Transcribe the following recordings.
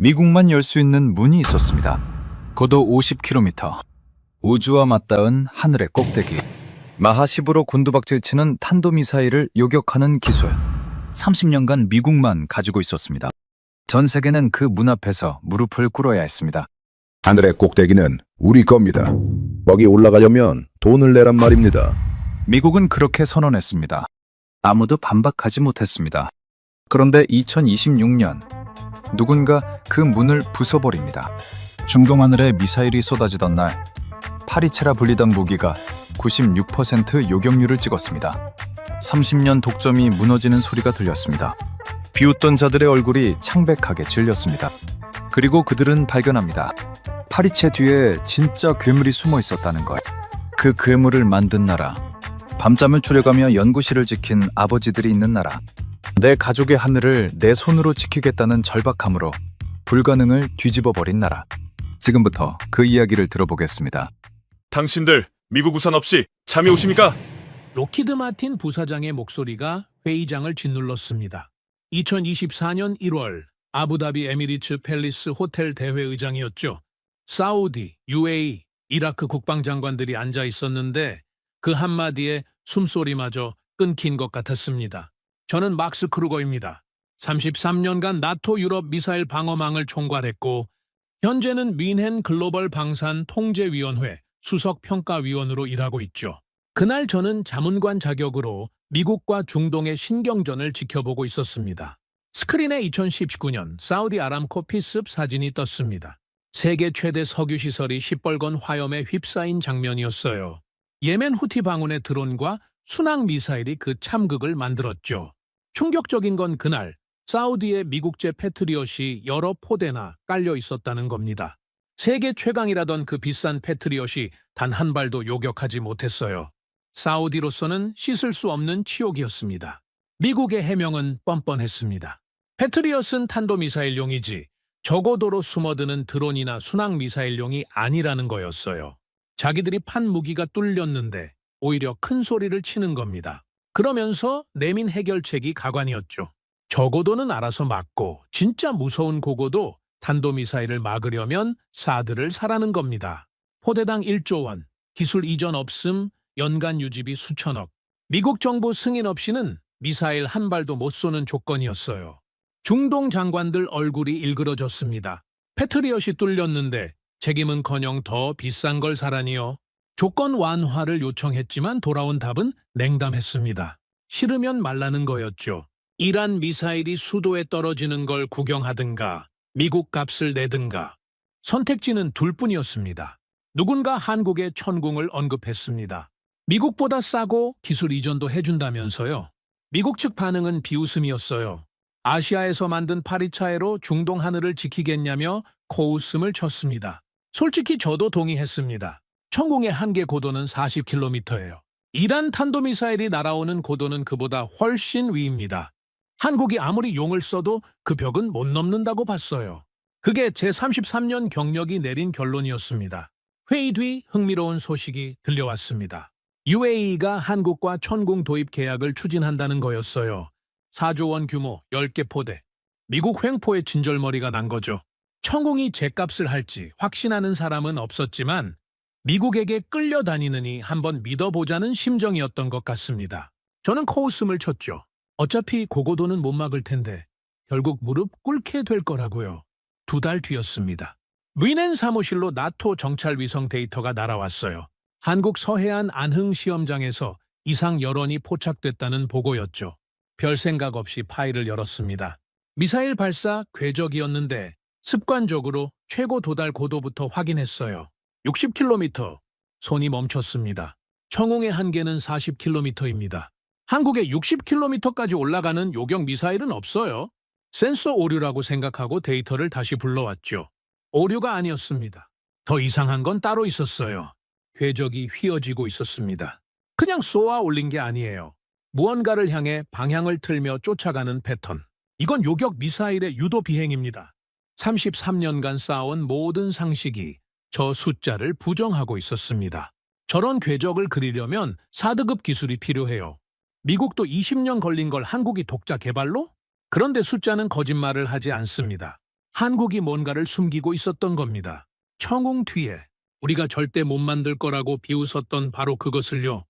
미국만 열 수 있는 문이 있었습니다. 고도 50km, 우주와 맞닿은 하늘의 꼭대기, 마하 10으로 곤두박질 치는 탄도미사일을 요격하는 기술. 30년간 미국만 가지고 있었습니다. 전 세계는 그 문 앞에서 무릎을 꿇어야 했습니다. 하늘의 꼭대기는 우리 겁니다. 거기 올라가려면 돈을 내란 말입니다. 미국은 그렇게 선언했습니다. 아무도 반박하지 못했습니다. 그런데 2026년 누군가 그 문을 부숴버립니다. 중동 하늘에 미사일이 쏟아지던 날, 파리채라 불리던 무기가 96% 요격률을 찍었습니다. 30년 독점이 무너지는 소리가 들렸습니다. 비웃던 자들의 얼굴이 창백하게 질렸습니다. 그리고 그들은 발견합니다. 파리채 뒤에 진짜 괴물이 숨어 있었다는 걸. 그 괴물을 만든 나라, 밤잠을 추려가며 연구실을 지킨 아버지들이 있는 나라, 내 가족의 하늘을 내 손으로 지키겠다는 절박함으로 불가능을 뒤집어버린 나라. 지금부터 그 이야기를 들어보겠습니다. 당신들 미국 우산 없이 잠이 오십니까? 로키드 마틴 부사장의 목소리가 회의장을 짓눌렀습니다. 2024년 1월 아부다비 에미리츠 팰리스 호텔 대회의장이었죠. 사우디, UAE, 이라크 국방장관들이 앉아 있었는데 그 한마디에 숨소리마저 끊긴 것 같았습니다. 저는 막스 크루거입니다. 33년간 나토 유럽 미사일 방어망을 총괄했고 현재는 뮌헨 글로벌 방산 통제위원회 수석평가위원으로 일하고 있죠. 그날 저는 자문관 자격으로 미국과 중동의 신경전을 지켜보고 있었습니다. 스크린에 2019년 사우디 아람코 피습 사진이 떴습니다. 세계 최대 석유 시설이 시뻘건 화염에 휩싸인 장면이었어요. 예멘 후티 방운의 드론과 순항 미사일이 그 참극을 만들었죠. 충격적인 건 그날 사우디의 미국제 패트리엇이 여러 포대나 깔려 있었다는 겁니다. 세계 최강이라던 그 비싼 패트리엇이 단 한 발도 요격하지 못했어요. 사우디로서는 씻을 수 없는 치욕이었습니다. 미국의 해명은 뻔뻔했습니다. 패트리엇은 탄도미사일용이지 저고도로 숨어드는 드론이나 순항미사일용이 아니라는 거였어요. 자기들이 판 무기가 뚫렸는데 오히려 큰 소리를 치는 겁니다. 그러면서 내민 해결책이 가관이었죠. 저고도는 알아서 막고 진짜 무서운 고고도 탄도미사일을 막으려면 사드를 사라는 겁니다. 포대당 1조 원, 기술 이전 없음, 연간 유지비 수천억. 미국 정부 승인 없이는 미사일 한 발도 못 쏘는 조건이었어요. 중동 장관들 얼굴이 일그러졌습니다. 패트리엇이 뚫렸는데 책임은커녕 더 비싼 걸 사라니요. 조건 완화를 요청했지만 돌아온 답은 냉담했습니다. 싫으면 말라는 거였죠. 이란 미사일이 수도에 떨어지는 걸 구경하든가 미국 값을 내든가. 선택지는 둘뿐이었습니다. 누군가 한국의 천궁을 언급했습니다. 미국보다 싸고 기술 이전도 해준다면서요. 미국 측 반응은 비웃음이었어요. 아시아에서 만든 파리차에로 중동 하늘을 지키겠냐며 코웃음을 쳤습니다. 솔직히 저도 동의했습니다. 천궁의 한계 고도는 40km예요. 이란 탄도미사일이 날아오는 고도는 그보다 훨씬 위입니다. 한국이 아무리 용을 써도 그 벽은 못 넘는다고 봤어요. 그게 제 33년 경력이 내린 결론이었습니다. 회의 뒤 흥미로운 소식이 들려왔습니다. UAE가 한국과 천궁 도입 계약을 추진한다는 거였어요. 4조 원 규모 10개 포대. 미국 횡포에 진절머리가 난 거죠. 천궁이 제값을 할지 확신하는 사람은 없었지만 미국에게 끌려다니느니 한번 믿어보자는 심정이었던 것 같습니다. 저는 코웃음을 쳤죠. 어차피 고고도는 못 막을 텐데 결국 무릎 꿇게 될 거라고요. 2달 뒤였습니다. 뮌헨 사무실로 나토 정찰 위성 데이터가 날아왔어요. 한국 서해안 안흥 시험장에서 이상 열원이 포착됐다는 보고였죠. 별 생각 없이 파일을 열었습니다. 미사일 발사 궤적이었는데 습관적으로 최고 도달 고도부터 확인했어요. 60km. 손이 멈췄습니다. 천궁의 한계는 40km입니다. 한국에 60km까지 올라가는 요격 미사일은 없어요. 센서 오류라고 생각하고 데이터를 다시 불러왔죠. 오류가 아니었습니다. 더 이상한 건 따로 있었어요. 궤적이 휘어지고 있었습니다. 그냥 쏘아 올린 게 아니에요. 무언가를 향해 방향을 틀며 쫓아가는 패턴. 이건 요격 미사일의 유도 비행입니다. 33년간 쌓아온 모든 상식이 저 숫자를 부정하고 있었습니다. 저런 궤적을 그리려면 4등급 기술이 필요해요. 미국도 20년 걸린 걸 한국이 독자 개발로? 그런데 숫자는 거짓말을 하지 않습니다. 한국이 뭔가를 숨기고 있었던 겁니다. 청웅 뒤에 우리가 절대 못 만들 거라고 비웃었던 바로 그것을요.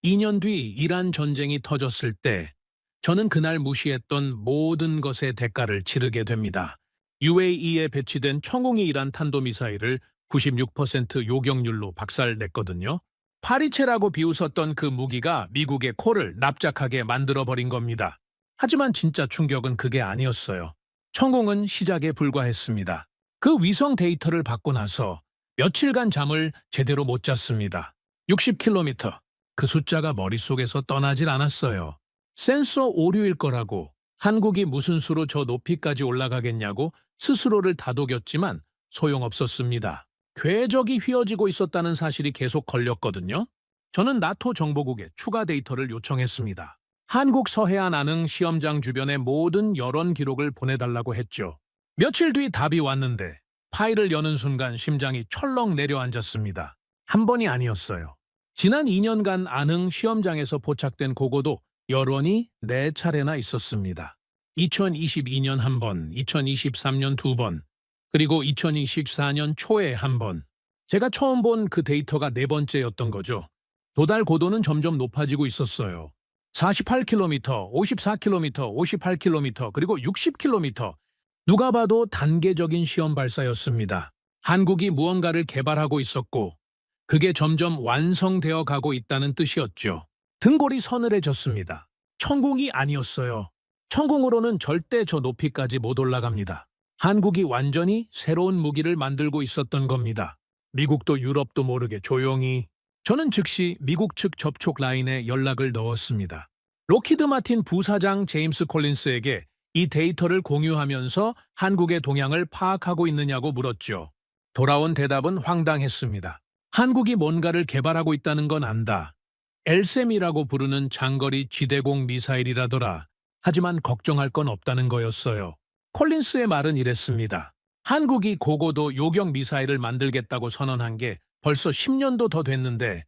2년 뒤 이란 전쟁이 터졌을 때 저는 그날 무시했던 모든 것의 대가를 치르게 됩니다. UAE에 배치된 청웅이 이란 탄도미사일을 96% 요격률로 박살냈거든요. 파리채라고 비웃었던 그 무기가 미국의 코를 납작하게 만들어버린 겁니다. 하지만 진짜 충격은 그게 아니었어요. 청웅은 시작에 불과했습니다. 그 위성 데이터를 받고 나서 며칠간 잠을 제대로 못 잤습니다. 60km. 그 숫자가 머릿속에서 떠나질 않았어요. 센서 오류일 거라고, 한국이 무슨 수로 저 높이까지 올라가겠냐고 스스로를 다독였지만 소용없었습니다. 궤적이 휘어지고 있었다는 사실이 계속 걸렸거든요. 저는 나토 정보국에 추가 데이터를 요청했습니다. 한국 서해안 안흥 시험장 주변의 모든 여론 기록을 보내달라고 했죠. 며칠 뒤 답이 왔는데 파일을 여는 순간 심장이 철렁 내려앉았습니다. 한 번이 아니었어요. 지난 2년간 안흥 시험장에서 포착된 고고도 여론이 4차례나 있었습니다. 2022년 한 번, 2023년 2번, 그리고 2024년 초에 한 번. 제가 처음 본 그 데이터가 4번째였던 거죠. 도달 고도는 점점 높아지고 있었어요. 48km, 54km, 58km, 그리고 60km. 누가 봐도 단계적인 시험 발사였습니다. 한국이 무언가를 개발하고 있었고 그게 점점 완성되어 가고 있다는 뜻이었죠. 등골이 서늘해졌습니다. 천궁이 아니었어요. 천궁으로는 절대 저 높이까지 못 올라갑니다. 한국이 완전히 새로운 무기를 만들고 있었던 겁니다. 미국도 유럽도 모르게 조용히. 저는 즉시 미국 측 접촉 라인에 연락을 넣었습니다. 록히드 마틴 부사장 제임스 콜린스에게 이 데이터를 공유하면서 한국의 동향을 파악하고 있느냐고 물었죠. 돌아온 대답은 황당했습니다. 한국이 뭔가를 개발하고 있다는 건 안다. LSAM이라고 부르는 장거리 지대공 미사일이라더라. 하지만 걱정할 건 없다는 거였어요. 콜린스의 말은 이랬습니다. 한국이 고고도 요격 미사일을 만들겠다고 선언한 게 벌써 10년도 더 됐는데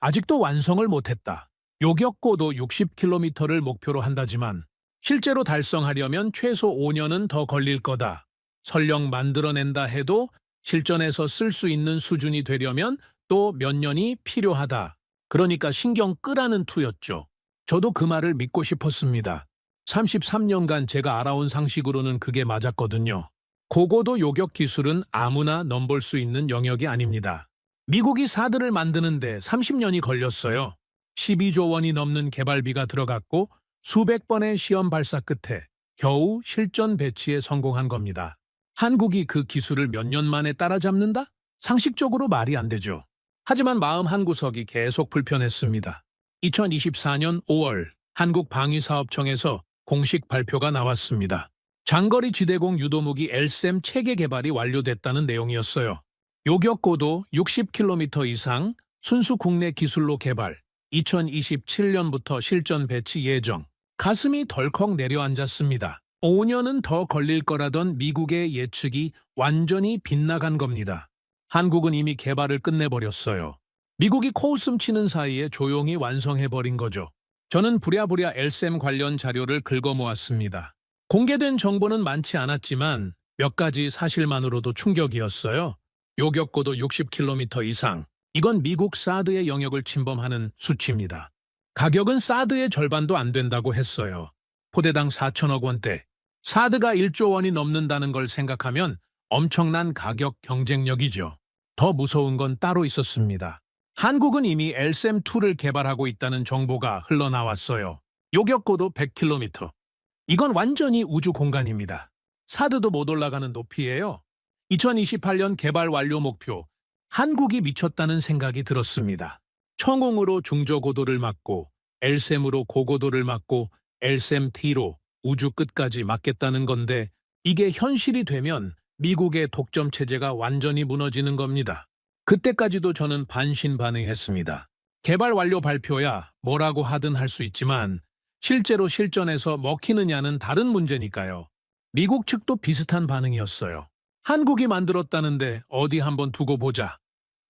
아직도 완성을 못했다. 요격고도 60km를 목표로 한다지만 실제로 달성하려면 최소 5년은 더 걸릴 거다. 설령 만들어낸다 해도 실전에서 쓸 수 있는 수준이 되려면 또 몇 년이 필요하다. 그러니까 신경 끄라는 투였죠. 저도 그 말을 믿고 싶었습니다. 33년간 제가 알아온 상식으로는 그게 맞았거든요. 고고도 요격 기술은 아무나 넘볼 수 있는 영역이 아닙니다. 미국이 사드를 만드는데 30년이 걸렸어요. 12조 원이 넘는 개발비가 들어갔고 수백 번의 시험 발사 끝에 겨우 실전 배치에 성공한 겁니다. 한국이 그 기술을 몇 년 만에 따라잡는다? 상식적으로 말이 안 되죠. 하지만 마음 한구석이 계속 불편했습니다. 2024년 5월 한국방위사업청에서 공식 발표가 나왔습니다. 장거리 지대공 유도무기 LSAM 체계 개발이 완료됐다는 내용이었어요. 요격고도 60km 이상 순수 국내 기술로 개발, 2027년부터 실전 배치 예정. 가슴이 덜컥 내려앉았습니다. 5년은 더 걸릴 거라던 미국의 예측이 완전히 빗나간 겁니다. 한국은 이미 개발을 끝내버렸어요. 미국이 코웃음 치는 사이에 조용히 완성해버린 거죠. 저는 부랴부랴 LSAM 관련 자료를 긁어모았습니다. 공개된 정보는 많지 않았지만 몇 가지 사실만으로도 충격이었어요. 요격고도 60km 이상. 이건 미국 사드의 영역을 침범하는 수치입니다. 가격은 사드의 절반도 안 된다고 했어요. 포대당 4천억 원대. 사드가 1조 원이 넘는다는 걸 생각하면 엄청난 가격 경쟁력이죠. 더 무서운 건 따로 있었습니다. 한국은 이미 LSAM-2를 개발하고 있다는 정보가 흘러나왔어요. 요격고도 100km. 이건 완전히 우주 공간입니다. 사드도 못 올라가는 높이예요. 2028년 개발 완료 목표. 한국이 미쳤다는 생각이 들었습니다. 청웅으로 중저고도를 막고 LSAM으로 고고도를 막고 LSAM-T로 우주 끝까지 막겠다는 건데 이게 현실이 되면 미국의 독점 체제가 완전히 무너지는 겁니다. 그때까지도 저는 반신반의했습니다. 개발 완료 발표야 뭐라고 하든 할 수 있지만 실제로 실전에서 먹히느냐는 다른 문제니까요. 미국 측도 비슷한 반응이었어요. 한국이 만들었다는데 어디 한번 두고 보자.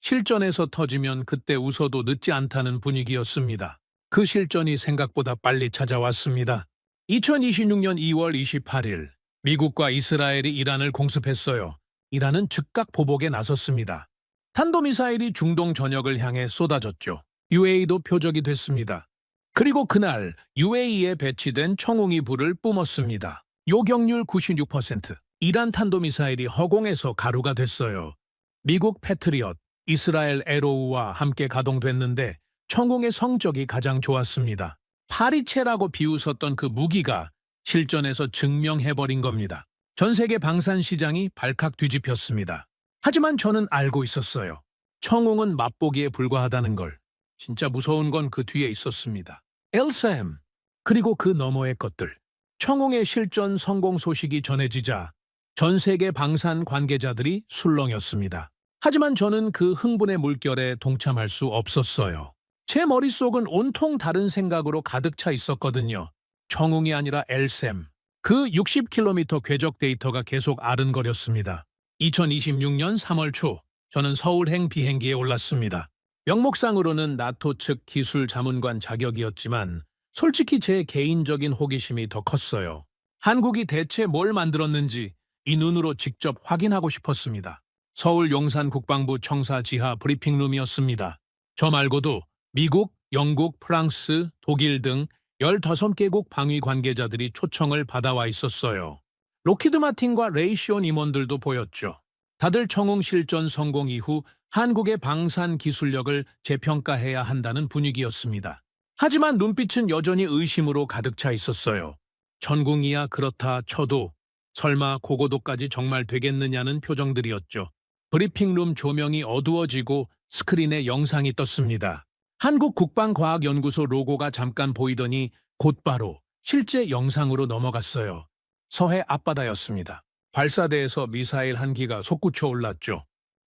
실전에서 터지면 그때 웃어도 늦지 않다는 분위기였습니다. 그 실전이 생각보다 빨리 찾아왔습니다. 2026년 2월 28일 미국과 이스라엘이 이란을 공습했어요. 이란은 즉각 보복에 나섰습니다. 탄도미사일이 중동 전역을 향해 쏟아졌죠. UAE도 표적이 됐습니다. 그리고 그날 UAE에 배치된 청웅이 불을 뿜었습니다. 요격률 96%, 이란 탄도미사일이 허공에서 가루가 됐어요. 미국 패트리엇, 이스라엘 에로우와 함께 가동됐는데 청웅의 성적이 가장 좋았습니다. 파리채라고 비웃었던 그 무기가 실전에서 증명해버린 겁니다. 전 세계 방산 시장이 발칵 뒤집혔습니다. 하지만 저는 알고 있었어요. 청웅은 맛보기에 불과하다는 걸. 진짜 무서운 건 그 뒤에 있었습니다. LSAM, 그리고 그 너머의 것들. 청웅의 실전 성공 소식이 전해지자 전 세계 방산 관계자들이 술렁였습니다. 하지만 저는 그 흥분의 물결에 동참할 수 없었어요. 제 머릿속은 온통 다른 생각으로 가득 차 있었거든요. 청웅이 아니라 LSAM. 그 60km 궤적 데이터가 계속 아른거렸습니다. 2026년 3월 초 저는 서울행 비행기에 올랐습니다. 명목상으로는 나토 측 기술 자문관 자격이었지만 솔직히 제 개인적인 호기심이 더 컸어요. 한국이 대체 뭘 만들었는지 이 눈으로 직접 확인하고 싶었습니다. 서울 용산 국방부 청사 지하 브리핑룸이었습니다. 저 말고도 미국, 영국, 프랑스, 독일 등 15개국 방위 관계자들이 초청을 받아와 있었어요. 로키드 마틴과 레이시온 임원들도 보였죠. 다들 청웅 실전 성공 이후 한국의 방산 기술력을 재평가해야 한다는 분위기였습니다. 하지만 눈빛은 여전히 의심으로 가득 차 있었어요. 전궁이야 그렇다 쳐도 설마 고고도까지 정말 되겠느냐는 표정들이었죠. 브리핑룸 조명이 어두워지고 스크린에 영상이 떴습니다. 한국국방과학연구소 로고가 잠깐 보이더니 곧바로 실제 영상으로 넘어갔어요. 서해 앞바다였습니다. 발사대에서 미사일 한 기가 솟구쳐 올랐죠.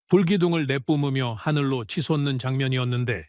불기둥을 내뿜으며 하늘로 치솟는 장면이었는데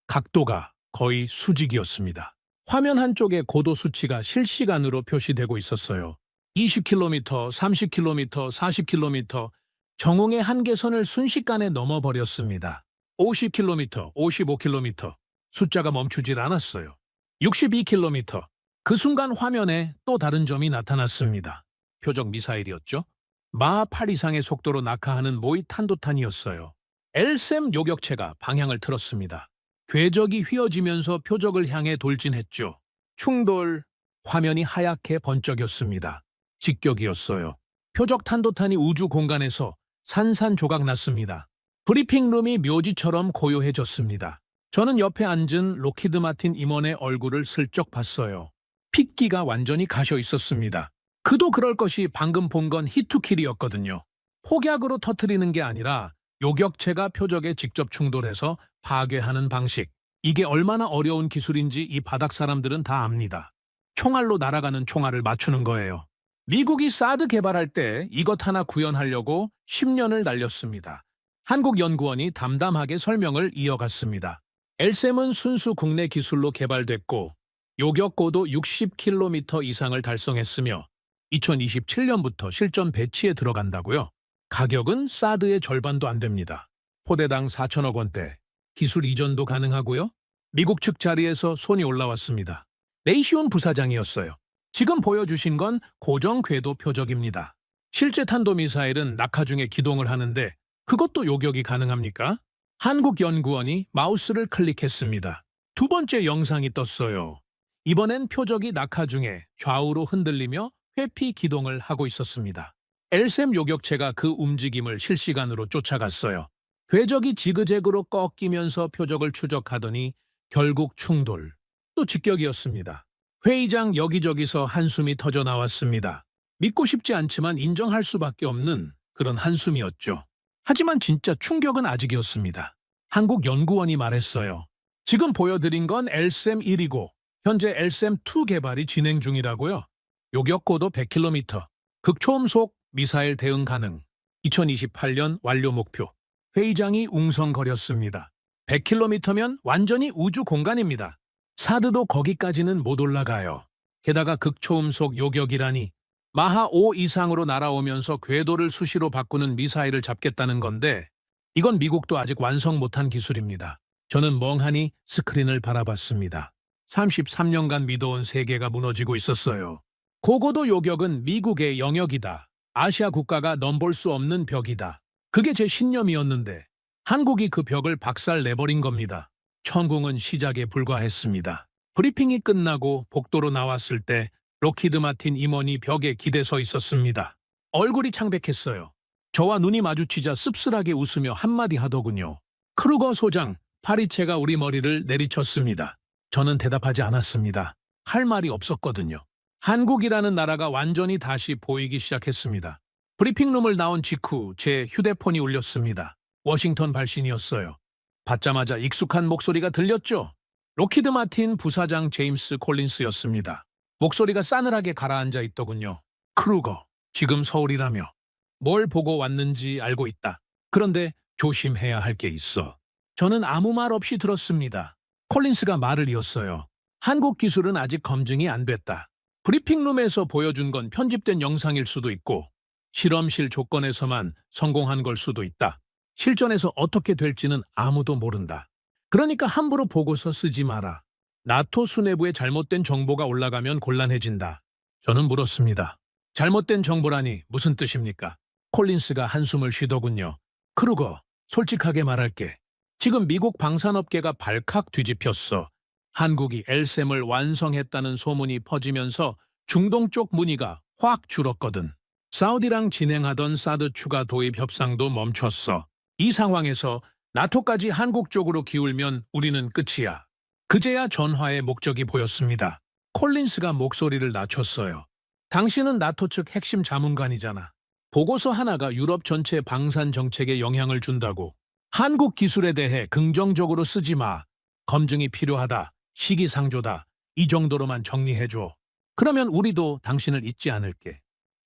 각도가 거의 수직이었습니다. 화면 한쪽에 고도 수치가 실시간으로 표시되고 있었어요. 20km, 30km, 40km, 정웅의 한계선을 순식간에 넘어버렸습니다. 50km, 55km, 숫자가 멈추질 않았어요. 62km, 그 순간 화면에 또 다른 점이 나타났습니다. 표적 미사일이었죠. 마하 8 이상의 속도로 낙하하는 모의 탄도탄이었어요. LSAM 요격체가 방향을 틀었습니다. 궤적이 휘어지면서 표적을 향해 돌진했죠. 충돌, 화면이 하얗게 번쩍였습니다. 직격이었어요. 표적 탄도탄이 우주 공간에서 산산조각 났습니다. 브리핑룸이 묘지처럼 고요해졌습니다. 저는 옆에 앉은 로키드 마틴 임원의 얼굴을 슬쩍 봤어요. 핏기가 완전히 가셔 있었습니다. 그도 그럴 것이 방금 본 건 히트킬이었거든요. 폭약으로 터트리는 게 아니라 요격체가 표적에 직접 충돌해서 파괴하는 방식. 이게 얼마나 어려운 기술인지 이 바닥 사람들은 다 압니다. 총알로 날아가는 총알을 맞추는 거예요. 미국이 사드 개발할 때 이것 하나 구현하려고 10년을 날렸습니다. 한국연구원이 담담하게 설명을 이어갔습니다. LSAM은 순수 국내 기술로 개발됐고 요격고도 60km 이상을 달성했으며 2027년부터 실전 배치에 들어간다고요. 가격은 사드의 절반도 안 됩니다. 포대당 4천억 원대. 기술 이전도 가능하고요. 미국 측 자리에서 손이 올라왔습니다. 레이시온 부사장이었어요. 지금 보여주신 건 고정 궤도 표적입니다. 실제 탄도미사일은 낙하 중에 기동을 하는데 그것도 요격이 가능합니까? 한국연구원이 마우스를 클릭했습니다. 두 번째 영상이 떴어요. 이번엔 표적이 낙하 중에 좌우로 흔들리며 회피 기동을 하고 있었습니다. LSAM 요격체가 그 움직임을 실시간으로 쫓아갔어요. 궤적이 지그재그로 꺾이면서 표적을 추적하더니 결국 충돌, 또 직격이었습니다. 회의장 여기저기서 한숨이 터져 나왔습니다. 믿고 싶지 않지만 인정할 수밖에 없는 그런 한숨이었죠. 하지만 진짜 충격은 아직이었습니다. 한국연구원이 말했어요. 지금 보여드린 건 LSAM-1이고 현재 LSAM-2 개발이 진행 중이라고요. 요격고도 100km, 극초음속 미사일 대응 가능, 2028년 완료 목표. 회의장이 웅성거렸습니다. 100km면 완전히 우주 공간입니다. 사드도 거기까지는 못 올라가요. 게다가 극초음속 요격이라니 마하 5 이상으로 날아오면서 궤도를 수시로 바꾸는 미사일을 잡겠다는 건데 이건 미국도 아직 완성 못한 기술입니다. 저는 멍하니 스크린을 바라봤습니다. 33년간 믿어온 세계가 무너지고 있었어요. 고고도 요격은 미국의 영역이다. 아시아 국가가 넘볼 수 없는 벽이다. 그게 제 신념이었는데 한국이 그 벽을 박살내버린 겁니다. 천궁은 시작에 불과했습니다. 브리핑이 끝나고 복도로 나왔을 때 록히드 마틴 임원이 벽에 기대 서 있었습니다. 얼굴이 창백했어요. 저와 눈이 마주치자 씁쓸하게 웃으며 한마디 하더군요. 크루거 소장, 파리채가 우리 머리를 내리쳤습니다. 저는 대답하지 않았습니다. 할 말이 없었거든요. 한국이라는 나라가 완전히 다시 보이기 시작했습니다. 브리핑룸을 나온 직후 제 휴대폰이 울렸습니다. 워싱턴 발신이었어요. 받자마자 익숙한 목소리가 들렸죠. 록히드 마틴 부사장 제임스 콜린스였습니다. 목소리가 싸늘하게 가라앉아 있더군요. 크루거, 지금 서울이라며. 뭘 보고 왔는지 알고 있다. 그런데 조심해야 할 게 있어. 저는 아무 말 없이 들었습니다. 콜린스가 말을 이었어요. 한국 기술은 아직 검증이 안 됐다. 브리핑룸에서 보여준 건 편집된 영상일 수도 있고 실험실 조건에서만 성공한 걸 수도 있다. 실전에서 어떻게 될지는 아무도 모른다. 그러니까 함부로 보고서 쓰지 마라. 나토 수뇌부에 잘못된 정보가 올라가면 곤란해진다. 저는 물었습니다. 잘못된 정보라니 무슨 뜻입니까? 콜린스가 한숨을 쉬더군요. 크루거, 솔직하게 말할게. 지금 미국 방산업계가 발칵 뒤집혔어. 한국이 엘셈을 완성했다는 소문이 퍼지면서 중동 쪽 문의가 확 줄었거든. 사우디랑 진행하던 사드 추가 도입 협상도 멈췄어. 이 상황에서 나토까지 한국 쪽으로 기울면 우리는 끝이야. 그제야 전화의 목적이 보였습니다. 콜린스가 목소리를 낮췄어요. 당신은 나토 측 핵심 자문관이잖아. 보고서 하나가 유럽 전체 방산 정책에 영향을 준다고. 한국 기술에 대해 긍정적으로 쓰지 마. 검증이 필요하다. 시기상조다. 이 정도로만 정리해줘. 그러면 우리도 당신을 잊지 않을게.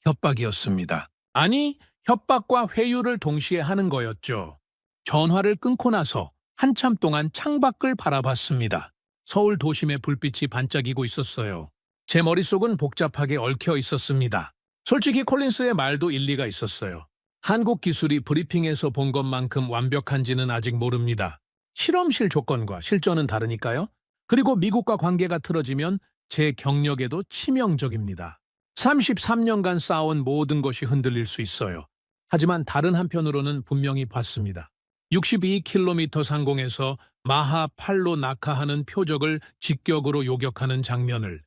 협박이었습니다. 아니, 협박과 회유를 동시에 하는 거였죠. 전화를 끊고 나서 한참 동안 창밖을 바라봤습니다. 서울 도심의 불빛이 반짝이고 있었어요. 제 머릿속은 복잡하게 얽혀 있었습니다. 솔직히 콜린스의 말도 일리가 있었어요. 한국 기술이 브리핑에서 본 것만큼 완벽한지는 아직 모릅니다. 실험실 조건과 실전은 다르니까요. 그리고 미국과 관계가 틀어지면 제 경력에도 치명적입니다. 33년간 쌓아온 모든 것이 흔들릴 수 있어요. 하지만 다른 한편으로는 분명히 봤습니다. 62km 상공에서 마하 8로 낙하하는 표적을 직격으로 요격하는 장면을,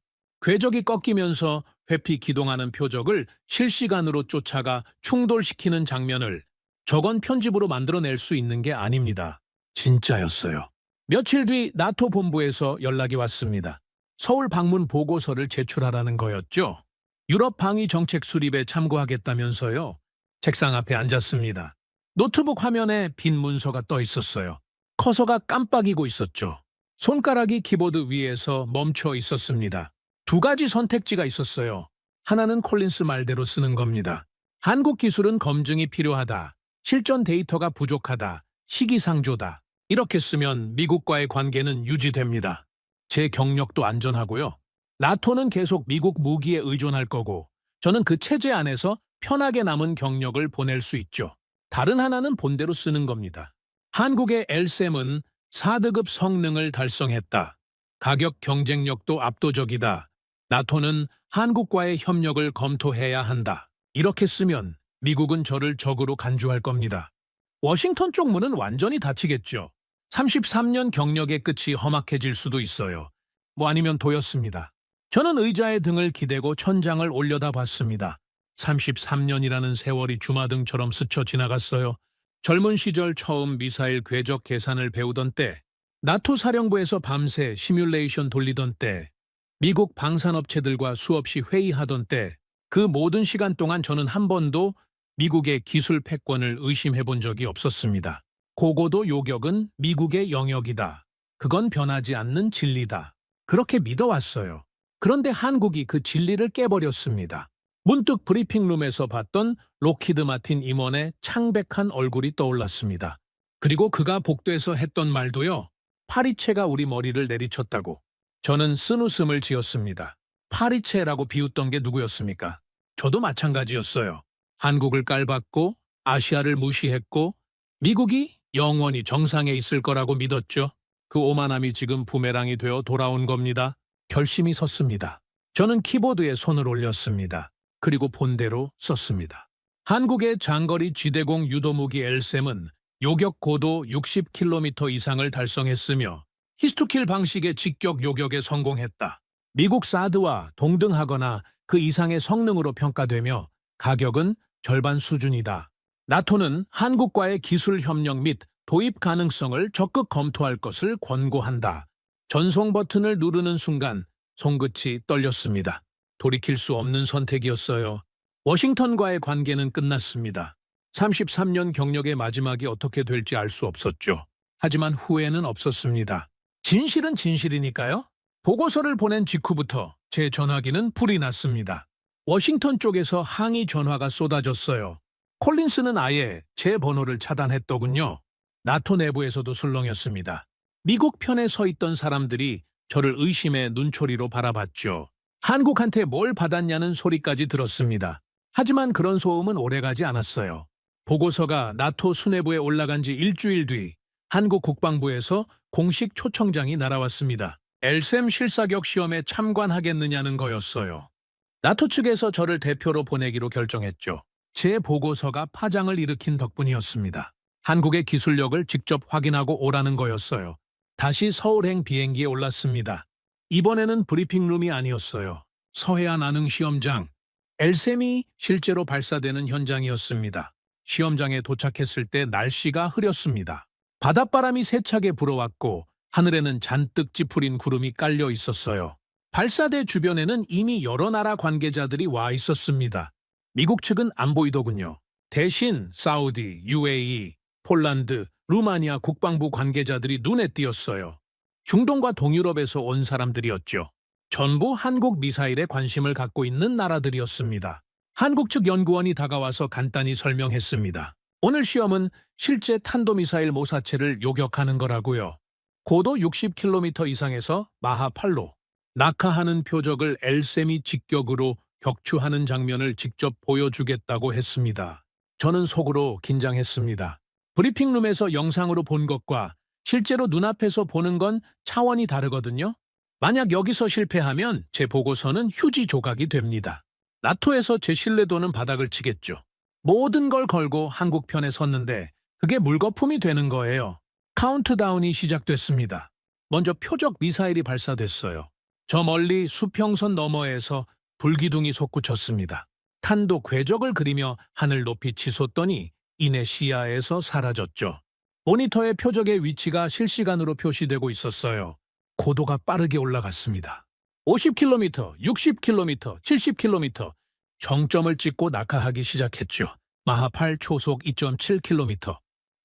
궤적이 꺾이면서 회피 기동하는 표적을 실시간으로 쫓아가 충돌시키는 장면을, 저건 편집으로 만들어낼 수 있는 게 아닙니다. 진짜였어요. 며칠 뒤 나토 본부에서 연락이 왔습니다. 서울 방문 보고서를 제출하라는 거였죠. 유럽 방위 정책 수립에 참고하겠다면서요. 책상 앞에 앉았습니다. 노트북 화면에 빈 문서가 떠 있었어요. 커서가 깜빡이고 있었죠. 손가락이 키보드 위에서 멈춰 있었습니다. 두 가지 선택지가 있었어요. 하나는 콜린스 말대로 쓰는 겁니다. 한국 기술은 검증이 필요하다. 실전 데이터가 부족하다. 시기상조다. 이렇게 쓰면 미국과의 관계는 유지됩니다. 제 경력도 안전하고요. 나토는 계속 미국 무기에 의존할 거고 저는 그 체제 안에서 편하게 남은 경력을 보낼 수 있죠. 다른 하나는 본대로 쓰는 겁니다. 한국의 엘셈은 4등급 성능을 달성했다. 가격 경쟁력도 압도적이다. 나토는 한국과의 협력을 검토해야 한다. 이렇게 쓰면 미국은 저를 적으로 간주할 겁니다. 워싱턴 쪽 문은 완전히 닫히겠죠. 33년 경력의 끝이 험악해질 수도 있어요. 뭐 아니면 도였습니다. 저는 의자에 등을 기대고 천장을 올려다봤습니다. 33년이라는 세월이 주마등처럼 스쳐 지나갔어요. 젊은 시절 처음 미사일 궤적 계산을 배우던 때, 나토 사령부에서 밤새 시뮬레이션 돌리던 때, 미국 방산업체들과 수없이 회의하던 때, 그 모든 시간 동안 저는 한 번도 미국의 기술 패권을 의심해 본 적이 없었습니다. 고고도 요격은 미국의 영역이다. 그건 변하지 않는 진리다. 그렇게 믿어왔어요. 그런데 한국이 그 진리를 깨버렸습니다. 문득 브리핑룸에서 봤던 록히드 마틴 임원의 창백한 얼굴이 떠올랐습니다. 그리고 그가 복도에서 했던 말도요. 파리채가 우리 머리를 내리쳤다고. 저는 쓴웃음을 지었습니다. 파리채라고 비웃던 게 누구였습니까? 저도 마찬가지였어요. 한국을 깔봤고 아시아를 무시했고 미국이 영원히 정상에 있을 거라고 믿었죠. 그 오만함이 지금 부메랑이 되어 돌아온 겁니다. 결심이 섰습니다. 저는 키보드에 손을 올렸습니다. 그리고 본대로 썼습니다. 한국의 장거리 지대공 유도무기 엘셈은 요격 고도 60km 이상을 달성했으며 히스투킬 방식의 직격 요격에 성공했다. 미국 사드와 동등하거나 그 이상의 성능으로 평가되며 가격은 절반 수준이다. 나토는 한국과의 기술 협력 및 도입 가능성을 적극 검토할 것을 권고한다. 전송 버튼을 누르는 순간 손끝이 떨렸습니다. 돌이킬 수 없는 선택이었어요. 워싱턴과의 관계는 끝났습니다. 33년 경력의 마지막이 어떻게 될지 알 수 없었죠. 하지만 후회는 없었습니다. 진실은 진실이니까요. 보고서를 보낸 직후부터 제 전화기는 불이 났습니다. 워싱턴 쪽에서 항의 전화가 쏟아졌어요. 콜린스는 아예 제 번호를 차단했더군요. 나토 내부에서도 술렁였습니다. 미국 편에 서 있던 사람들이 저를 의심의 눈초리로 바라봤죠. 한국한테 뭘 받았냐는 소리까지 들었습니다. 하지만 그런 소음은 오래가지 않았어요. 보고서가 나토 수뇌부에 올라간 지 일주일 뒤 한국 국방부에서 공식 초청장이 날아왔습니다. 엘셈 실사격 시험에 참관하겠느냐는 거였어요. 나토 측에서 저를 대표로 보내기로 결정했죠. 제 보고서가 파장을 일으킨 덕분이었습니다. 한국의 기술력을 직접 확인하고 오라는 거였어요. 다시 서울행 비행기에 올랐습니다. 이번에는 브리핑룸이 아니었어요. 서해안 안흥 시험장. 엘셈이 실제로 발사되는 현장이었습니다. 시험장에 도착했을 때 날씨가 흐렸습니다. 바닷바람이 세차게 불어왔고 하늘에는 잔뜩 찌푸린 구름이 깔려 있었어요. 발사대 주변에는 이미 여러 나라 관계자들이 와 있었습니다. 미국 측은 안 보이더군요. 대신 사우디, UAE, 폴란드, 루마니아 국방부 관계자들이 눈에 띄었어요. 중동과 동유럽에서 온 사람들이었죠. 전부 한국 미사일에 관심을 갖고 있는 나라들이었습니다. 한국 측 연구원이 다가와서 간단히 설명했습니다. 오늘 시험은 실제 탄도미사일 모사체를 요격하는 거라고요. 고도 60km 이상에서 마하 8로 낙하하는 표적을 엘셈이 직격으로 격추하는 장면을 직접 보여주겠다고 했습니다. 저는 속으로 긴장했습니다. 브리핑룸에서 영상으로 본 것과 실제로 눈앞에서 보는 건 차원이 다르거든요. 만약 여기서 실패하면 제 보고서는 휴지 조각이 됩니다. 나토에서 제 신뢰도는 바닥을 치겠죠. 모든 걸 걸고 한국 편에 섰는데 그게 물거품이 되는 거예요. 카운트다운이 시작됐습니다. 먼저 표적 미사일이 발사됐어요. 저 멀리 수평선 너머에서 불기둥이 솟구쳤습니다. 탄도 궤적을 그리며 하늘 높이 치솟더니 이내 시야에서 사라졌죠. 모니터의 표적의 위치가 실시간으로 표시되고 있었어요. 고도가 빠르게 올라갔습니다. 50km, 60km, 70km 정점을 찍고 낙하하기 시작했죠. 마하 8 초속 2.7km.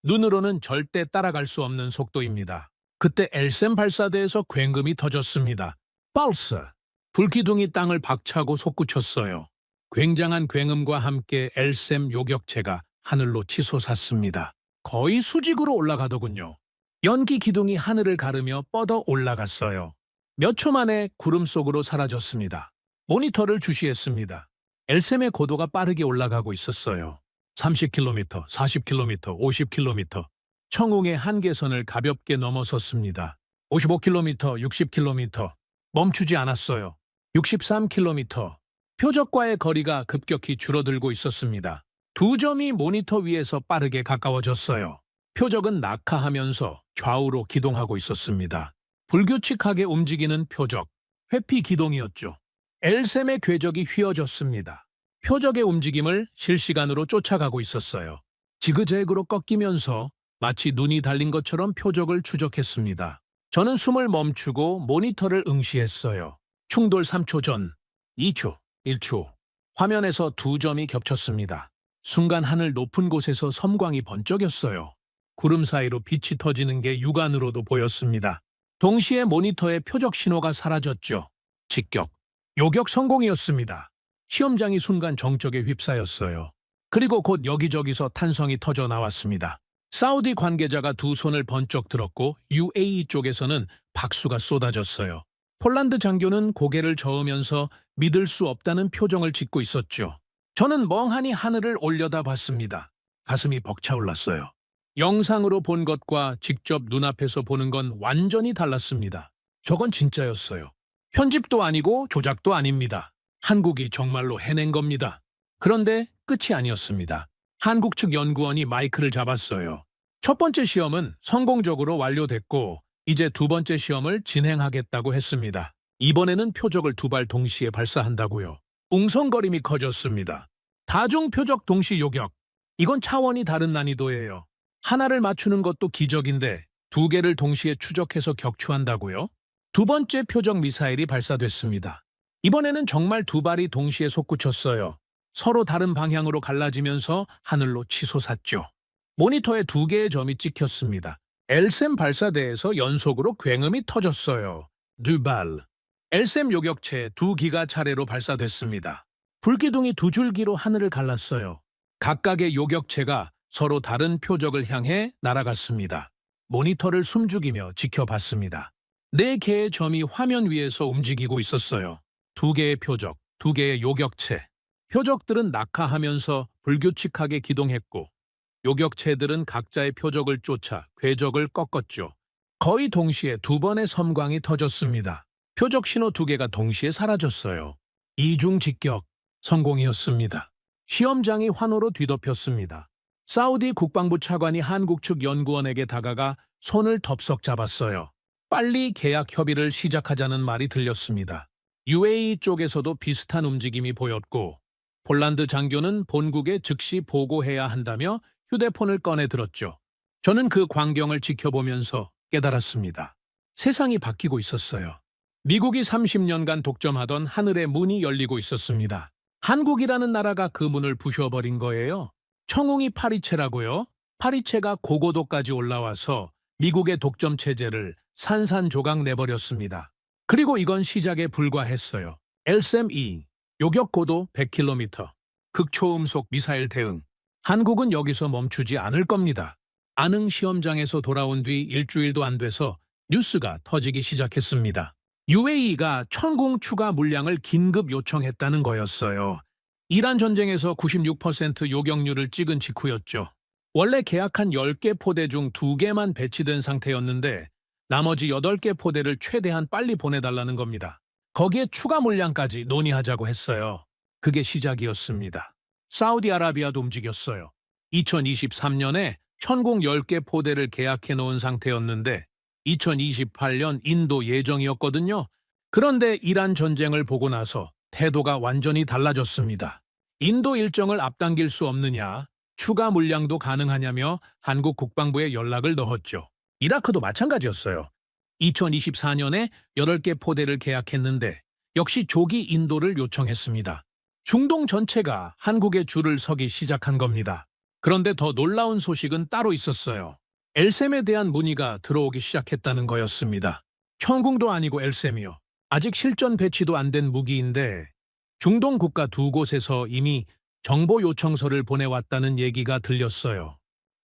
눈으로는 절대 따라갈 수 없는 속도입니다. 그때 엘셈 발사대에서 굉음이 터졌습니다. 발사! 불기둥이 땅을 박차고 솟구쳤어요. 굉장한 굉음과 함께 엘셈 요격체가 하늘로 치솟았습니다. 거의 수직으로 올라가더군요. 연기 기둥이 하늘을 가르며 뻗어 올라갔어요. 몇 초 만에 구름 속으로 사라졌습니다. 모니터를 주시했습니다. 엘셈의 고도가 빠르게 올라가고 있었어요. 30km, 40km, 50km. 청웅의 한계선을 가볍게 넘어섰습니다. 55km, 60km. 멈추지 않았어요. 63km. 표적과의 거리가 급격히 줄어들고 있었습니다. 두 점이 모니터 위에서 빠르게 가까워졌어요. 표적은 낙하하면서 좌우로 기동하고 있었습니다. 불규칙하게 움직이는 표적, 회피 기동이었죠. 엘셈의 궤적이 휘어졌습니다. 표적의 움직임을 실시간으로 쫓아가고 있었어요. 지그재그로 꺾이면서 마치 눈이 달린 것처럼 표적을 추적했습니다. 저는 숨을 멈추고 모니터를 응시했어요. 충돌 3초 전, 2초, 1초. 화면에서 두 점이 겹쳤습니다. 순간 하늘 높은 곳에서 섬광이 번쩍였어요. 구름 사이로 빛이 터지는 게 육안으로도 보였습니다. 동시에 모니터의 표적 신호가 사라졌죠. 직격, 요격 성공이었습니다. 시험장이 순간 정적에 휩싸였어요. 그리고 곧 여기저기서 탄성이 터져 나왔습니다. 사우디 관계자가 두 손을 번쩍 들었고 UAE 쪽에서는 박수가 쏟아졌어요. 폴란드 장교는 고개를 저으면서 믿을 수 없다는 표정을 짓고 있었죠. 저는 멍하니 하늘을 올려다봤습니다. 가슴이 벅차올랐어요. 영상으로 본 것과 직접 눈앞에서 보는 건 완전히 달랐습니다. 저건 진짜였어요. 편집도 아니고 조작도 아닙니다. 한국이 정말로 해낸 겁니다. 그런데 끝이 아니었습니다. 한국 측 연구원이 마이크를 잡았어요. 첫 번째 시험은 성공적으로 완료됐고 이제 두 번째 시험을 진행하겠다고 했습니다. 이번에는 표적을 두 발 동시에 발사한다고요. 웅성거림이 커졌습니다. 다중 표적 동시 요격. 이건 차원이 다른 난이도예요. 하나를 맞추는 것도 기적인데 두 개를 동시에 추적해서 격추한다고요? 두 번째 표적 미사일이 발사됐습니다. 이번에는 정말 두 발이 동시에 솟구쳤어요. 서로 다른 방향으로 갈라지면서 하늘로 치솟았죠. 모니터에 두 개의 점이 찍혔습니다. 엘셈 발사대에서 연속으로 굉음이 터졌어요. 두발. 엘셈 요격체 두 기가 차례로 발사됐습니다. 불기둥이 두 줄기로 하늘을 갈랐어요. 각각의 요격체가 서로 다른 표적을 향해 날아갔습니다. 모니터를 숨죽이며 지켜봤습니다. 네 개의 점이 화면 위에서 움직이고 있었어요. 두 개의 표적, 두 개의 요격체. 표적들은 낙하하면서 불규칙하게 기동했고 요격체들은 각자의 표적을 쫓아 궤적을 꺾었죠. 거의 동시에 두 번의 섬광이 터졌습니다. 표적 신호 두 개가 동시에 사라졌어요. 이중 직격, 성공이었습니다. 시험장이 환호로 뒤덮였습니다. 사우디 국방부 차관이 한국 측 연구원에게 다가가 손을 덥석 잡았어요. 빨리 계약 협의를 시작하자는 말이 들렸습니다. UAE 쪽에서도 비슷한 움직임이 보였고 폴란드 장교는 본국에 즉시 보고해야 한다며 휴대폰을 꺼내 들었죠. 저는 그 광경을 지켜보면서 깨달았습니다. 세상이 바뀌고 있었어요. 미국이 30년간 독점하던 하늘의 문이 열리고 있었습니다. 한국이라는 나라가 그 문을 부셔버린 거예요. 청웅이 파리채라고요? 파리채가 고고도까지 올라와서 미국의 독점 체제를 산산조각 내버렸습니다. 그리고 이건 시작에 불과했어요. LSM-2, 요격고도 100km, 극초음속 미사일 대응. 한국은 여기서 멈추지 않을 겁니다. 안흥 시험장에서 돌아온 뒤 일주일도 안 돼서 뉴스가 터지기 시작했습니다. UAE가 천공 추가 물량을 긴급 요청했다는 거였어요. 이란 전쟁에서 96% 요격률을 찍은 직후였죠. 원래 계약한 10개 포대 중 2개만 배치된 상태였는데 나머지 8개 포대를 최대한 빨리 보내달라는 겁니다. 거기에 추가 물량까지 논의하자고 했어요. 그게 시작이었습니다. 사우디아라비아도 움직였어요. 2023년에 천공 10개 포대를 계약해 놓은 상태였는데 2028년 인도 예정이었거든요. 그런데 이란 전쟁을 보고 나서 태도가 완전히 달라졌습니다. 인도 일정을 앞당길 수 없느냐, 추가 물량도 가능하냐며 한국 국방부에 연락을 넣었죠. 이라크도 마찬가지였어요. 2024년에 8개 포대를 계약했는데 역시 조기 인도를 요청했습니다. 중동 전체가 한국에 줄을 서기 시작한 겁니다. 그런데 더 놀라운 소식은 따로 있었어요. 엘셈에 대한 문의가 들어오기 시작했다는 거였습니다. 천궁도 아니고 엘셈이요. 아직 실전 배치도 안 된 무기인데 중동 국가 두 곳에서 이미 정보 요청서를 보내왔다는 얘기가 들렸어요.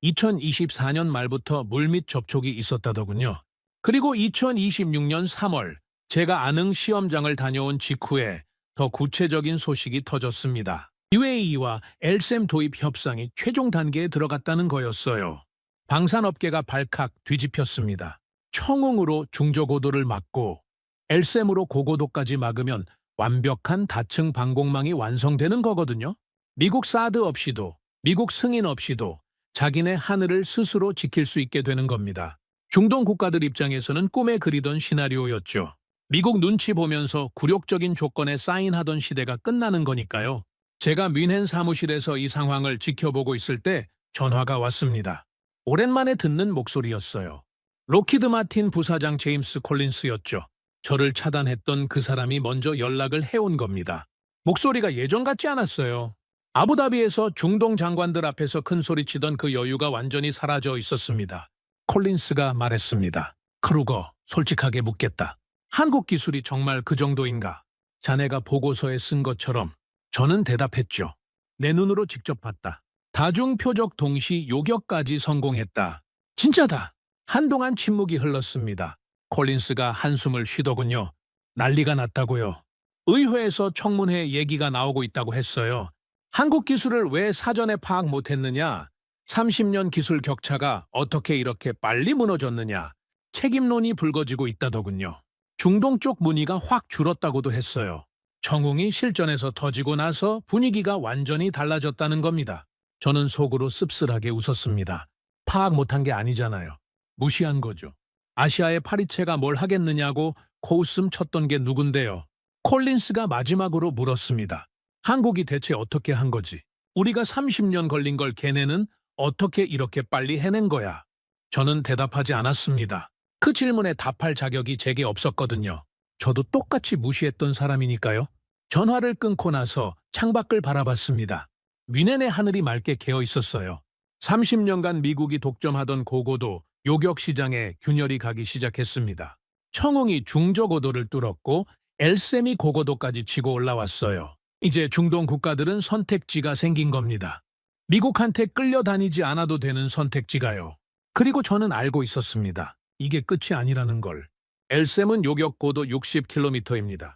2024년 말부터 물밑 접촉이 있었다더군요. 그리고 2026년 3월 제가 안흥 시험장을 다녀온 직후에 더 구체적인 소식이 터졌습니다. UAE와 엘셈 도입 협상이 최종 단계에 들어갔다는 거였어요. 방산업계가 발칵 뒤집혔습니다. 청웅으로 중저고도를 막고 엘셈으로 고고도까지 막으면 완벽한 다층 방공망이 완성되는 거거든요. 미국 사드 없이도, 미국 승인 없이도 자기네 하늘을 스스로 지킬 수 있게 되는 겁니다. 중동 국가들 입장에서는 꿈에 그리던 시나리오였죠. 미국 눈치 보면서 굴욕적인 조건에 사인하던 시대가 끝나는 거니까요. 제가 뮌헨 사무실에서 이 상황을 지켜보고 있을 때 전화가 왔습니다. 오랜만에 듣는 목소리였어요. 로키드 마틴 부사장 제임스 콜린스였죠. 저를 차단했던 그 사람이 먼저 연락을 해온 겁니다. 목소리가 예전 같지 않았어요. 아부다비에서 중동 장관들 앞에서 큰 소리치던 그 여유가 완전히 사라져 있었습니다. 콜린스가 말했습니다. 크루거, 솔직하게 묻겠다. 한국 기술이 정말 그 정도인가? 자네가 보고서에 쓴 것처럼. 저는 대답했죠. 내 눈으로 직접 봤다. 다중표적 동시 요격까지 성공했다. 진짜다. 한동안 침묵이 흘렀습니다. 콜린스가 한숨을 쉬더군요. 난리가 났다고요. 의회에서 청문회 얘기가 나오고 있다고 했어요. 한국 기술을 왜 사전에 파악 못했느냐? 30년 기술 격차가 어떻게 이렇게 빨리 무너졌느냐? 책임론이 불거지고 있다더군요. 중동 쪽 문의가 확 줄었다고도 했어요. 청웅이 실전에서 터지고 나서 분위기가 완전히 달라졌다는 겁니다. 저는 속으로 씁쓸하게 웃었습니다. 파악 못한 게 아니잖아요. 무시한 거죠. 아시아의 파리채가 뭘 하겠느냐고 코웃음 쳤던 게 누군데요. 콜린스가 마지막으로 물었습니다. 한국이 대체 어떻게 한 거지? 우리가 30년 걸린 걸 걔네는 어떻게 이렇게 빨리 해낸 거야? 저는 대답하지 않았습니다. 그 질문에 답할 자격이 제게 없었거든요. 저도 똑같이 무시했던 사람이니까요. 전화를 끊고 나서 창밖을 바라봤습니다. 미넨의 하늘이 맑게 개어 있었어요. 30년간 미국이 독점하던 고고도 요격시장에 균열이 가기 시작했습니다. 청웅이 중저고도를 뚫었고 엘셈이 고고도까지 치고 올라왔어요. 이제 중동 국가들은 선택지가 생긴 겁니다. 미국한테 끌려다니지 않아도 되는 선택지가요. 그리고 저는 알고 있었습니다. 이게 끝이 아니라는 걸. 엘셈은 요격고도 60km입니다.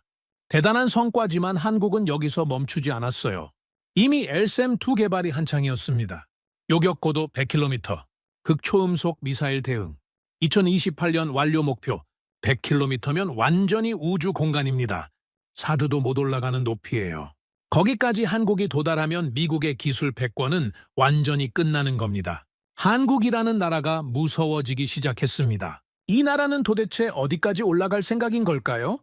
대단한 성과지만 한국은 여기서 멈추지 않았어요. 이미 엘셈2 개발이 한창이었습니다. 요격고도 100km, 극초음속 미사일 대응. 2028년 완료 목표 100km면 완전히 우주 공간입니다. 사드도 못 올라가는 높이예요. 거기까지 한국이 도달하면 미국의 기술 패권은 완전히 끝나는 겁니다. 한국이라는 나라가 무서워지기 시작했습니다. 이 나라는 도대체 어디까지 올라갈 생각인 걸까요?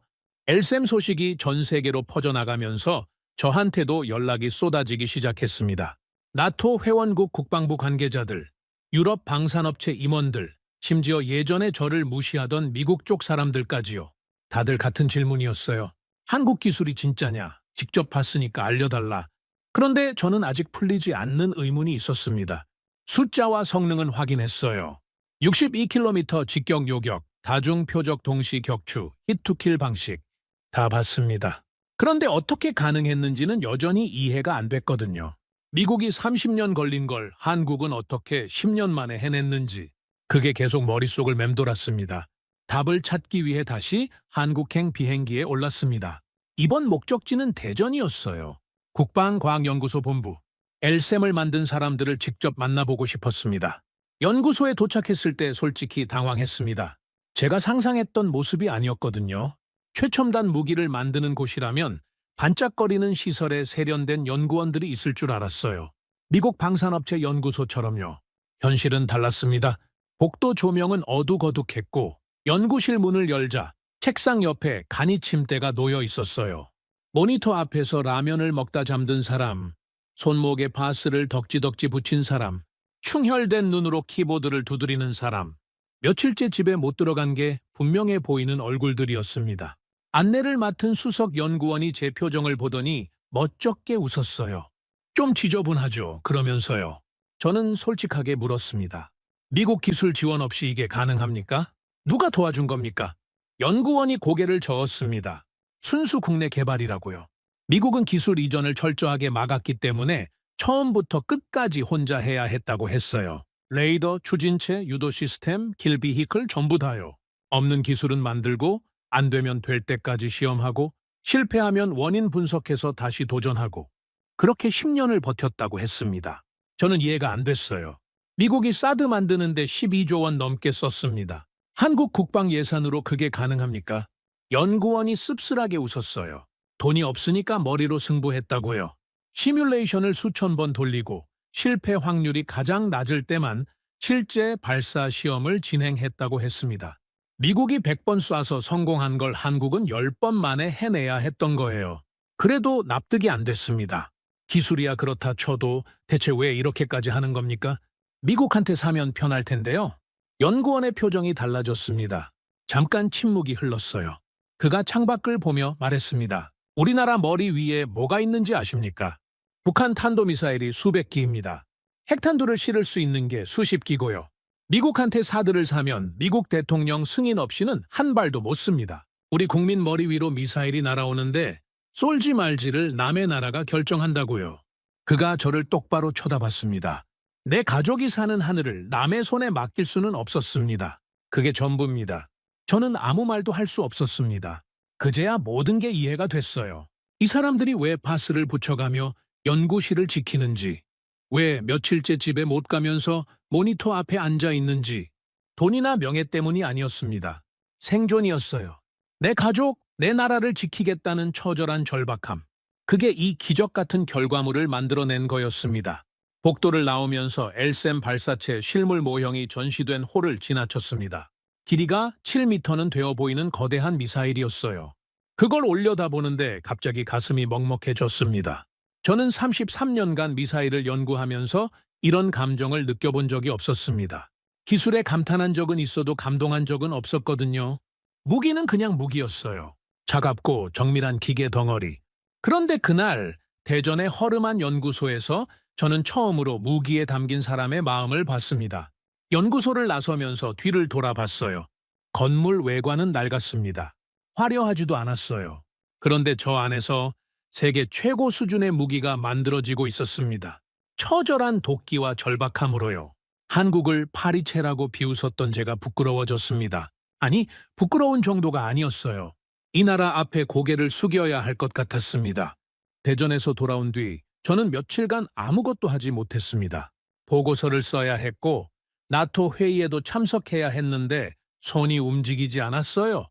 엘셈 소식이 전 세계로 퍼져나가면서 저한테도 연락이 쏟아지기 시작했습니다. 나토 회원국 국방부 관계자들, 유럽 방산업체 임원들, 심지어 예전에 저를 무시하던 미국 쪽 사람들까지요. 다들 같은 질문이었어요. 한국 기술이 진짜냐? 직접 봤으니까 알려달라. 그런데 저는 아직 풀리지 않는 의문이 있었습니다. 숫자와 성능은 확인했어요. 62km 직격 요격, 다중 표적 동시 격추, 히트킬 방식 다 봤습니다. 그런데 어떻게 가능했는지는 여전히 이해가 안 됐거든요. 미국이 30년 걸린 걸 한국은 어떻게 10년 만에 해냈는지 그게 계속 머릿속을 맴돌았습니다. 답을 찾기 위해 다시 한국행 비행기에 올랐습니다. 이번 목적지는 대전이었어요. 국방과학연구소 본부. 엘셈을 만든 사람들을 직접 만나보고 싶었습니다. 연구소에 도착했을 때 솔직히 당황했습니다. 제가 상상했던 모습이 아니었거든요. 최첨단 무기를 만드는 곳이라면 반짝거리는 시설에 세련된 연구원들이 있을 줄 알았어요. 미국 방산업체 연구소처럼요. 현실은 달랐습니다. 복도 조명은 어둑어둑했고 연구실 문을 열자 책상 옆에 간이 침대가 놓여 있었어요. 모니터 앞에서 라면을 먹다 잠든 사람, 손목에 바스를 덕지덕지 붙인 사람, 충혈된 눈으로 키보드를 두드리는 사람, 며칠째 집에 못 들어간 게 분명해 보이는 얼굴들이었습니다. 안내를 맡은 수석 연구원이 제 표정을 보더니 멋쩍게 웃었어요. 좀 지저분하죠, 그러면서요. 저는 솔직하게 물었습니다. 미국 기술 지원 없이 이게 가능합니까? 누가 도와준 겁니까? 연구원이 고개를 저었습니다. 순수 국내 개발이라고요. 미국은 기술 이전을 철저하게 막았기 때문에 처음부터 끝까지 혼자 해야 했다고 했어요. 레이더, 추진체, 유도 시스템, 킬 비히클 전부 다요. 없는 기술은 만들고 안 되면 될 때까지 시험하고 실패하면 원인 분석해서 다시 도전하고 그렇게 10년을 버텼다고 했습니다. 저는 이해가 안 됐어요. 미국이 사드 만드는데 12조 원 넘게 썼습니다. 한국 국방 예산으로 그게 가능합니까? 연구원이 씁쓸하게 웃었어요. 돈이 없으니까 머리로 승부했다고요. 시뮬레이션을 수천 번 돌리고 실패 확률이 가장 낮을 때만 실제 발사 시험을 진행했다고 했습니다. 미국이 100번 쏴서 성공한 걸 한국은 10번 만에 해내야 했던 거예요. 그래도 납득이 안 됐습니다. 기술이야 그렇다 쳐도 대체 왜 이렇게까지 하는 겁니까? 미국한테 사면 편할 텐데요. 연구원의 표정이 달라졌습니다. 잠깐 침묵이 흘렀어요. 그가 창밖을 보며 말했습니다. 우리나라 머리 위에 뭐가 있는지 아십니까? 북한 탄도미사일이 수백 기입니다. 핵탄두를 실을 수 있는 게 수십 기고요. 미국한테 사드를 사면 미국 대통령 승인 없이는 한 발도 못 씁니다. 우리 국민 머리 위로 미사일이 날아오는데 쏠지 말지를 남의 나라가 결정한다고요. 그가 저를 똑바로 쳐다봤습니다. 내 가족이 사는 하늘을 남의 손에 맡길 수는 없었습니다. 그게 전부입니다. 저는 아무 말도 할 수 없었습니다. 그제야 모든 게 이해가 됐어요. 이 사람들이 왜 바스를 붙여가며 연구실을 지키는지, 왜 며칠째 집에 못 가면서 모니터 앞에 앉아 있는지, 돈이나 명예 때문이 아니었습니다. 생존이었어요. 내 가족, 내 나라를 지키겠다는 처절한 절박함. 그게 이 기적 같은 결과물을 만들어낸 거였습니다. 복도를 나오면서 엘셈 발사체 실물 모형이 전시된 홀을 지나쳤습니다. 길이가 7m는 되어 보이는 거대한 미사일이었어요. 그걸 올려다보는데 갑자기 가슴이 먹먹해졌습니다. 저는 33년간 미사일을 연구하면서 이런 감정을 느껴본 적이 없었습니다. 기술에 감탄한 적은 있어도 감동한 적은 없었거든요. 무기는 그냥 무기였어요. 차갑고 정밀한 기계 덩어리. 그런데 그날 대전의 허름한 연구소에서 저는 처음으로 무기에 담긴 사람의 마음을 봤습니다. 연구소를 나서면서 뒤를 돌아봤어요. 건물 외관은 낡았습니다. 화려하지도 않았어요. 그런데 저 안에서 세계 최고 수준의 무기가 만들어지고 있었습니다. 처절한 도끼와 절박함으로요. 한국을 파리채라고 비웃었던 제가 부끄러워졌습니다. 아니, 부끄러운 정도가 아니었어요. 이 나라 앞에 고개를 숙여야 할 것 같았습니다. 대전에서 돌아온 뒤 저는 며칠간 아무것도 하지 못했습니다. 보고서를 써야 했고 나토 회의에도 참석해야 했는데 손이 움직이지 않았어요.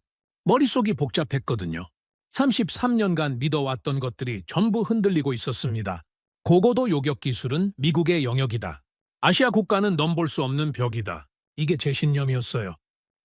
머릿속이 복잡했거든요. 33년간 믿어왔던 것들이 전부 흔들리고 있었습니다. 고고도 요격 기술은 미국의 영역이다. 아시아 국가는 넘볼 수 없는 벽이다. 이게 제 신념이었어요.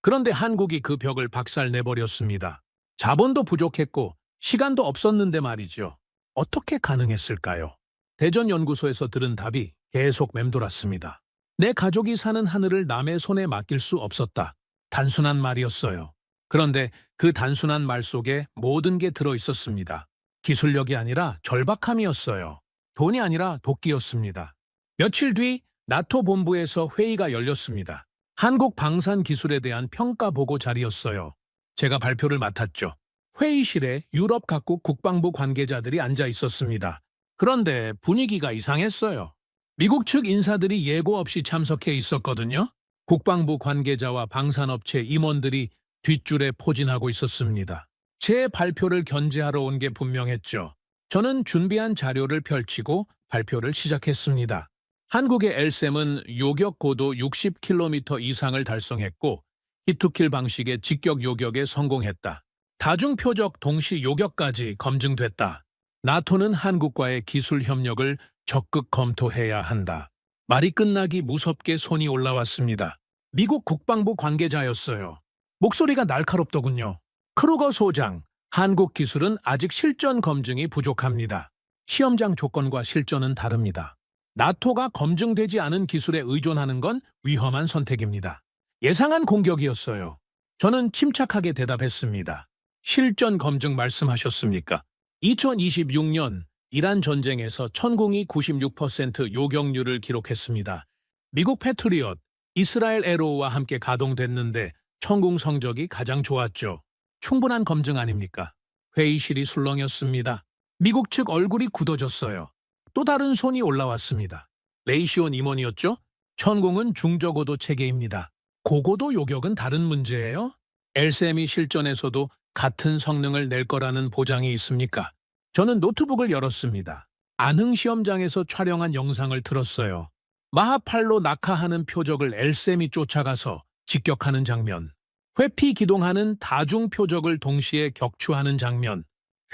그런데 한국이 그 벽을 박살내버렸습니다. 자본도 부족했고 시간도 없었는데 말이죠. 어떻게 가능했을까요? 대전연구소에서 들은 답이 계속 맴돌았습니다. 내 가족이 사는 하늘을 남의 손에 맡길 수 없었다. 단순한 말이었어요. 그런데 그 단순한 말 속에 모든 게 들어있었습니다. 기술력이 아니라 절박함이었어요. 돈이 아니라 도끼였습니다. 며칠 뒤 나토 본부에서 회의가 열렸습니다. 한국 방산 기술에 대한 평가 보고 자리였어요. 제가 발표를 맡았죠. 회의실에 유럽 각국 국방부 관계자들이 앉아 있었습니다. 그런데 분위기가 이상했어요. 미국 측 인사들이 예고 없이 참석해 있었거든요. 국방부 관계자와 방산업체 임원들이 뒷줄에 포진하고 있었습니다. 제 발표를 견제하러 온 게 분명했죠. 저는 준비한 자료를 펼치고 발표를 시작했습니다. 한국의 엘셈은 요격 고도 60km 이상을 달성했고 히트킬 방식의 직격 요격에 성공했다. 다중표적 동시 요격까지 검증됐다. 나토는 한국과의 기술 협력을 적극 검토해야 한다. 말이 끝나기 무섭게 손이 올라왔습니다. 미국 국방부 관계자였어요. 목소리가 날카롭더군요. 크루거 소장, 한국 기술은 아직 실전 검증이 부족합니다. 시험장 조건과 실전은 다릅니다. 나토가 검증되지 않은 기술에 의존하는 건 위험한 선택입니다. 예상한 공격이었어요. 저는 침착하게 대답했습니다. 실전 검증 말씀하셨습니까? 2026년 이란 전쟁에서 천공이 96% 요격률을 기록했습니다. 미국 패트리엇, 이스라엘 에로우와 함께 가동됐는데 천공 성적이 가장 좋았죠. 충분한 검증 아닙니까? 회의실이 술렁였습니다. 미국 측 얼굴이 굳어졌어요. 또 다른 손이 올라왔습니다. 레이시온 임원이었죠? 천공은 중저고도 체계입니다. 고고도 요격은 다른 문제예요? 엘셈이 실전에서도 같은 성능을 낼 거라는 보장이 있습니까? 저는 노트북을 열었습니다. 안흥 시험장에서 촬영한 영상을 틀었어요. 마하팔로 낙하하는 표적을 엘셈이 쫓아가서 직격하는 장면, 회피 기동하는 다중 표적을 동시에 격추하는 장면.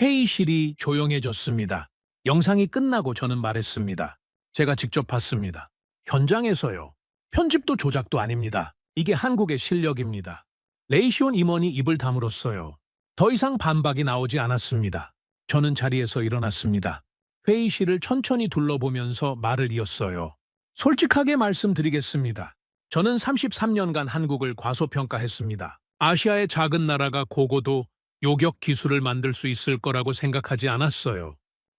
회의실이 조용해졌습니다. 영상이 끝나고 저는 말했습니다. 제가 직접 봤습니다. 현장에서요. 편집도 조작도 아닙니다. 이게 한국의 실력입니다. 레이시온 임원이 입을 다물었어요. 더 이상 반박이 나오지 않았습니다. 저는 자리에서 일어났습니다. 회의실을 천천히 둘러보면서 말을 이었어요. 솔직하게 말씀드리겠습니다. 저는 33년간 한국을 과소평가했습니다. 아시아의 작은 나라가 고고도 요격 기술을 만들 수 있을 거라고 생각하지 않았어요.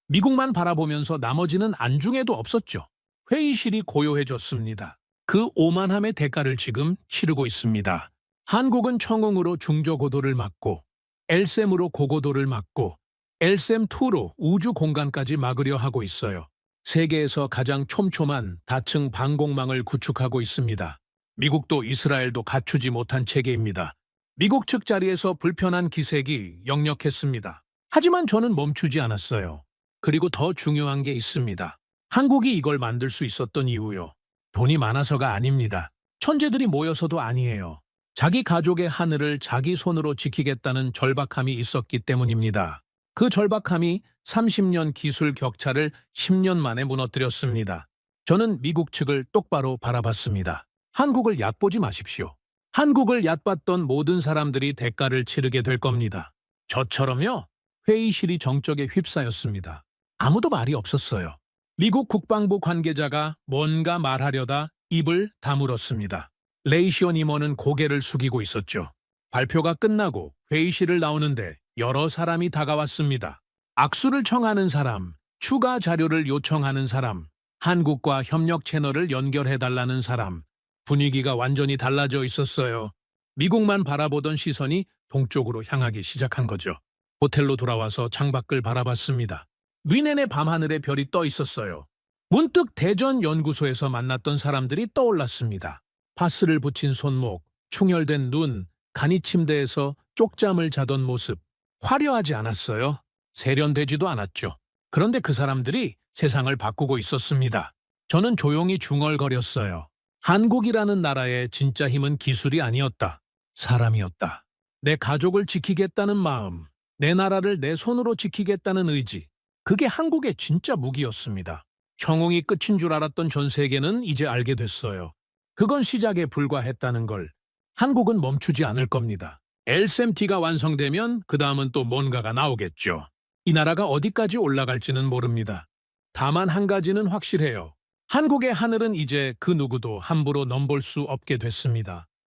미국만 바라보면서 나머지는 안중에도 없었죠. 회의실이 고요해졌습니다. 그 오만함의 대가를 지금 치르고 있습니다. 한국은 청웅으로 중저고도를 막고 엘셈으로 고고도를 막고 엘셈2로 우주 공간까지 막으려 하고 있어요. 세계에서 가장 촘촘한 다층 방공망을 구축하고 있습니다. 미국도 이스라엘도 갖추지 못한 체계입니다. 미국 측 자리에서 불편한 기색이 역력했습니다. 하지만 저는 멈추지 않았어요. 그리고 더 중요한 게 있습니다. 한국이 이걸 만들 수 있었던 이유요. 돈이 많아서가 아닙니다. 천재들이 모여서도 아니에요. 자기 가족의 하늘을 자기 손으로 지키겠다는 절박함이 있었기 때문입니다. 그 절박함이 30년 기술 격차를 10년 만에 무너뜨렸습니다. 저는 미국 측을 똑바로 바라봤습니다. 한국을 얕보지 마십시오. 한국을 얕봤던 모든 사람들이 대가를 치르게 될 겁니다. 저처럼요. 회의실이 정적에 휩싸였습니다. 아무도 말이 없었어요. 미국 국방부 관계자가 뭔가 말하려다 입을 다물었습니다. 레이시온 임원은 고개를 숙이고 있었죠. 발표가 끝나고 회의실을 나오는데 여러 사람이 다가왔습니다. 악수를 청하는 사람, 추가 자료를 요청하는 사람, 한국과 협력 채널을 연결해달라는 사람, 분위기가 완전히 달라져 있었어요. 미국만 바라보던 시선이 동쪽으로 향하기 시작한 거죠. 호텔로 돌아와서 창밖을 바라봤습니다. 뉘넨의 밤하늘에 별이 떠 있었어요. 문득 대전 연구소에서 만났던 사람들이 떠올랐습니다. 파스를 붙인 손목, 충혈된 눈, 간이 침대에서 쪽잠을 자던 모습. 화려하지 않았어요. 세련되지도 않았죠. 그런데 그 사람들이 세상을 바꾸고 있었습니다. 저는 조용히 중얼거렸어요. 한국이라는 나라의 진짜 힘은 기술이 아니었다. 사람이었다. 내 가족을 지키겠다는 마음, 내 나라를 내 손으로 지키겠다는 의지. 그게 한국의 진짜 무기였습니다. 청웅이 끝인 줄 알았던 전 세계는 이제 알게 됐어요. 그건 시작에 불과했다는 걸. 한국은 멈추지 않을 겁니다. SMT가 완성되면 그 다음은 또 뭔가가 나오겠죠. 이 나라가 어디까지 올라갈지는 모릅니다. 다만 한 가지는 확실해요. 한국의 하늘은 이제 그 누구도 함부로 넘볼 수 없게 됐습니다.